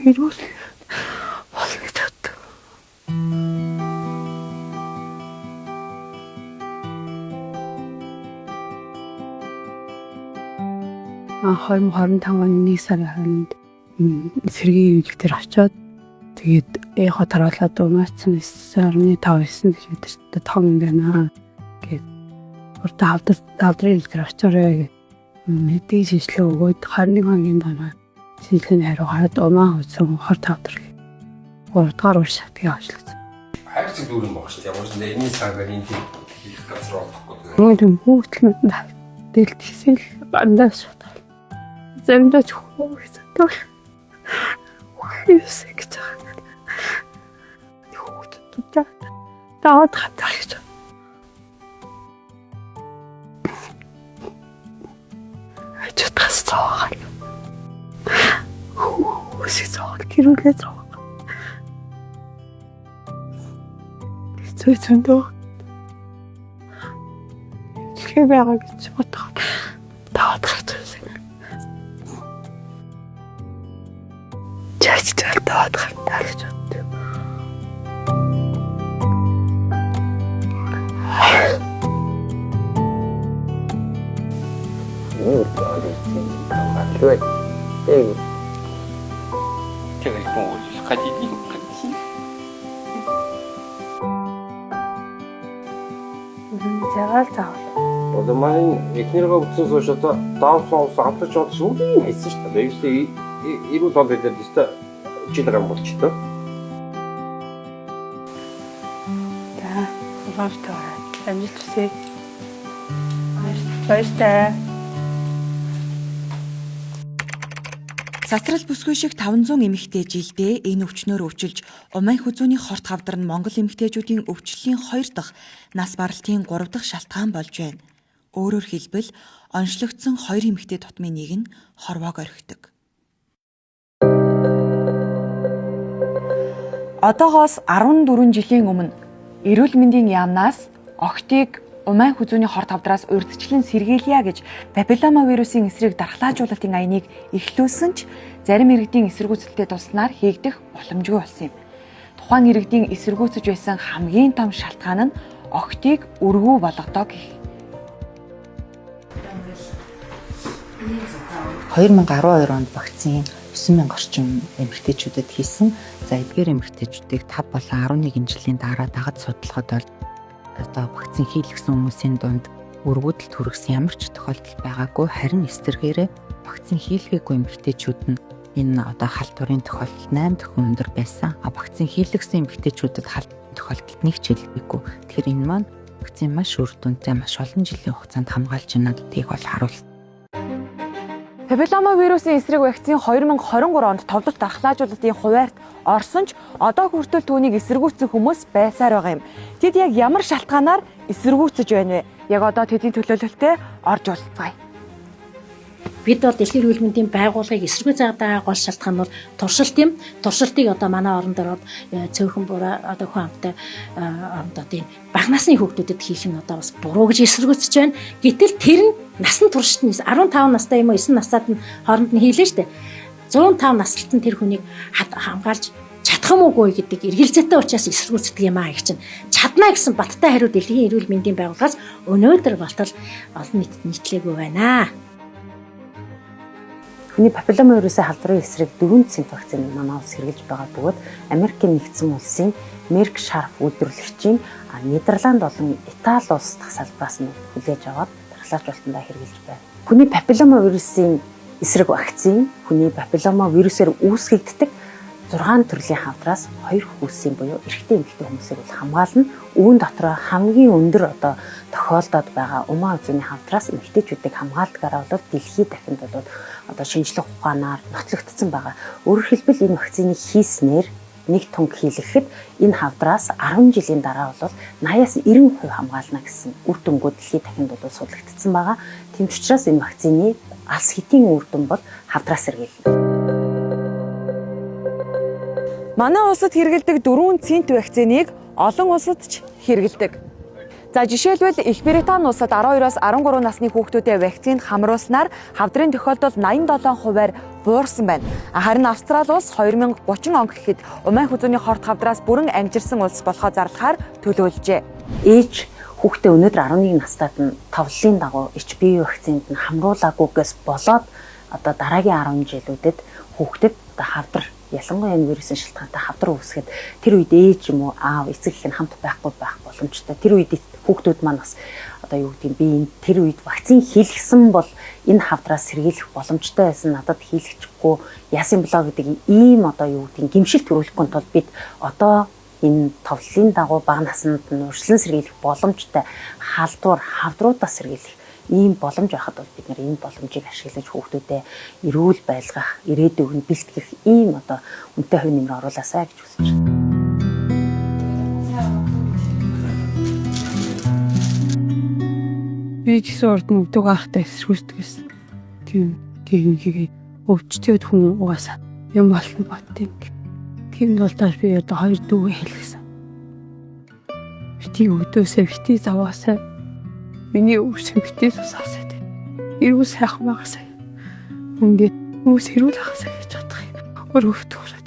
ирүүл болно гэж боддог. 2025 оны 1 сарын 20-нд сэргийн үйлдэл дээр очиод тэгээд яхаа тараалаад унаацсан 9.59 гэж ядаж тог юм байна гэд урта хавдрын үйлдэл очиорой мэдээ шийдлээ өгөөд 21 хоногийн дараа шийдлэний хариу гараад умаа хөцөн 25 дор 3 дугаар ур шатгийг авчлаа. Хайрцаг дүүрэн баг шүү дээ. Ямар ч энэ сагагийн хийх газар олохгүй. Мөн хүүхдүүд дэлгэсэн бандаж зэмдэж хүүхдүүд хийсэг цаа. Хүүхдүүд таавд хатаач. Ачаатас цаа. Үсэг цаа гэрүүлээ цаа. Зөндөө хэвээр гэж бодох. Таавд хатаач. Таавд хатаач. Заавал заавал. Одоо маань эхнэрээ утсан суушаа даавс авч чад шүү хийсэн шүү дээ. Тэгвэл ирүүл тоо дээр дэстэ жилгэн болчихлоо. За, гооштоо. Амжилтсэй. Баяртай. Цацрал бүсгүй шиг 500 эмэгтэй жилдээ энэ өвчнөөр өвчилж, умайн хүзүүний хорт хавдар нь Монгол эмэгтэйчүүдийн өвчлөлийн 2 дахь, нас баралтын 3 дахь шалтгаан болж байна. Өөрөөр хэлбэл, онцлогдсон 2 эмэгтэй тутмын нэг нь хорвоог орхидог. Одоогоос 14 жилийн өмнө эрүүл мэндийн яамнаас охтыг умайн хүзүүний хорт хавдраас урьдчилан сэргийлье гэж папиллома вирусын эсрэг дархлаажуулалтын аяныг эхлүүлсэн ч зарим иргэдийн эсэргүүцэлтэй туснаар хийгдэх боломжгүй болсон юм. Тухайн иргэдийн эсэргүүцэж байсан хамгийн том шалтгаан нь охтыг өргүү болгодоо гэх. 2012 онд вакцин 9,000 орчим эмэгтэйчүүдэд хийсэн. За эдгээр эмэгтэйчүүдийг 5 болон 11 жилийн дараа дагаж судалгаад одоо вакцин хийлгсэн хүмүүсийн дунд өргөдөлд хүргэсэн ямар ч тохиолдол байгаагүй, харин эсвэргээрээ вакцин хийлгээгүй эмэгтэйчүүд нь энэ одоо халдварын тохиолдол 8 дахин өндөр байсан. Вакцин хийлгсэн эмэгтэйчүүдэд халдварын тохиолдолд нэг ч хэлбэгүй. Тэгэхээр энэ маань вакцин маш үр дүнтэй, маш олон жилийн хугацаанд хамгаалж байна гэдгийг бол харуулсан. Папиллома вирусын эсрэг вакцин 2023 онд товлох дархлаажуулалтын хуваарьт орсон ч одоо хүртэл түүнийг эсэргүүцсэн хүмүүс байсаар байгаа юм. Тэд яг ямар шалтгаанаар эсэргүүцэж байна вэ? Яг одоо тэдний төлөөлөлтөд орж уулзцгаая. Бид бол Дэлхийн эрүүл мэндийн байгууллагыг эсэргүүцэх гол шалтгаан бол туршилт юм. Туршилтыг одоо манай орон дээр цөөхөн буруу одоо хүн амтай одоо тийм бага насны хүүхдүүдэд хийх нь одоо бас буруу гэж эсэргүүцэж байна. Гэтэл тэр нь насны туршилт нь 15 настай юм уу 9 настай нь хооронд нь хийлээ штэ. 105 наслалт нь тэр хүнийг хамгаалж чадах юм уугүй гэдэг эргэлзээтэй учраас эсэргүүцдэг юм аа гэж чинь чадна гэсэн баттай хариу Дэлхийн эрүүл мэндийн байгууллагаас өнөөдөр болтол олон нийтэд нийтлээгүй байна. Хүний папиллома вирусын халдварын эсрэг 4 цэнт вакцины манай улс хэрэглэж байгаа бөгөөд Америкийн нэгдсэн улсын Merck Sharp үйлдвэрлэгчийн Нидерланд болон Итали улс дахь салбараас нь хүлээж аваад дархлаажуулалтандаа хэрэглэж байна. Хүний папиллома вирусын эсрэг вакцин хүний папиллома вирусээр үүсгэгддэг 6 төрлийн хавдраас 2 хүүсийн буюу эрэгтэй эмэгтэй хүмүүсийг бол хамгаална. Үүн дотроо хамгийн өндөр одоо тохиолдоод байгаа умаа үзүүний хавдраас эмэгтэйчүүдийг хамгаалдгаараа бол дэлхийд дахинд бол одоо шинжлэх ухаанаар ноцлогдсон байгаа. Өөрөөр хэлбэл энэ вакциныг хийснээр нэг тунг хийлгэхэд энэ хавдраас 10 жилийн дараа бол 80-аас 90% хамгаална гэсэн үр дүнгууд дэлхийд дахинд бол судлагдсан байгаа. Тийм ч учраас энэ вакцины алс хэтийн үр дүн бол хавдраас сэргийлнэ. Манай улсад хэрэгэлдэг 4 цэнт вакциныг олон улсад ч хэрэгэлдэг. За жишээлбэл Их Британи улсад 12-оос 13 насны хүүхдүүдэд вакцинд хамруулснаар хавдрын тохиолдол 87%-аар буурсан байна. Харин Австрали улс 2030 он гэхэд умайн хүзүүний хорт хавдраас бүрэн ангижирсан улс болохоо зарлахаар төлөвлөжээ. Ээж хүүхдээ өнөөдөр 11 настайд нь товлолын дагуу HPV вакцинд нь хамруулаагүйгээс болоод одоо дараагийн 10 жилүүдэд хүүхдэд одоо хавдар ялангуяа энэ вирусын шалтгаантай хавдар үүсгэхэд тэр үед ээж юм уу аав эцэг их нь хамт байхгүй байх боломжтой. Тэр үед хүүхдүүд маань бас одоо юу гэдэг би энэ тэр үед вакцин хийлгсэн бол энэ хавдраас сэргийлэх боломжтой байсан надад хийлгэчихгүй яасан болоо гэдэг ийм одоо юу гэдэг гэмшил төрүүлэхгүй тул бид одоо энэ товлолын дагуу бага наснд нь урьдчилан сэргийлэх боломжтой халдвар хавдруудаас сэргийлэх ийм боломж байхад бол бид энэ боломжийг ашиглаж хүүхдүүдэд эрүүл байлгах, ирээдүйг нь бэлтгэх ийм одоо үнэтэй хувь нэмэр оруулаасаа гэж хүсэж байна. Би ч гэсэн урд нь өвдөг ахтай эсрүүсдгээс тийм хийгээ өвчтөд хүн угаасаа юм болно боттыг. Тийм бол тааш би одоо 2 дүүгээ хэлсэн. Бити өвдөөсөө бити заваасаа миний өвсөн бити сасаад. Ирүү сайхан байгаасаа. Ингээд хүмүүс ирүүл хасаа гэж бодох юм. Өөр өвдөх.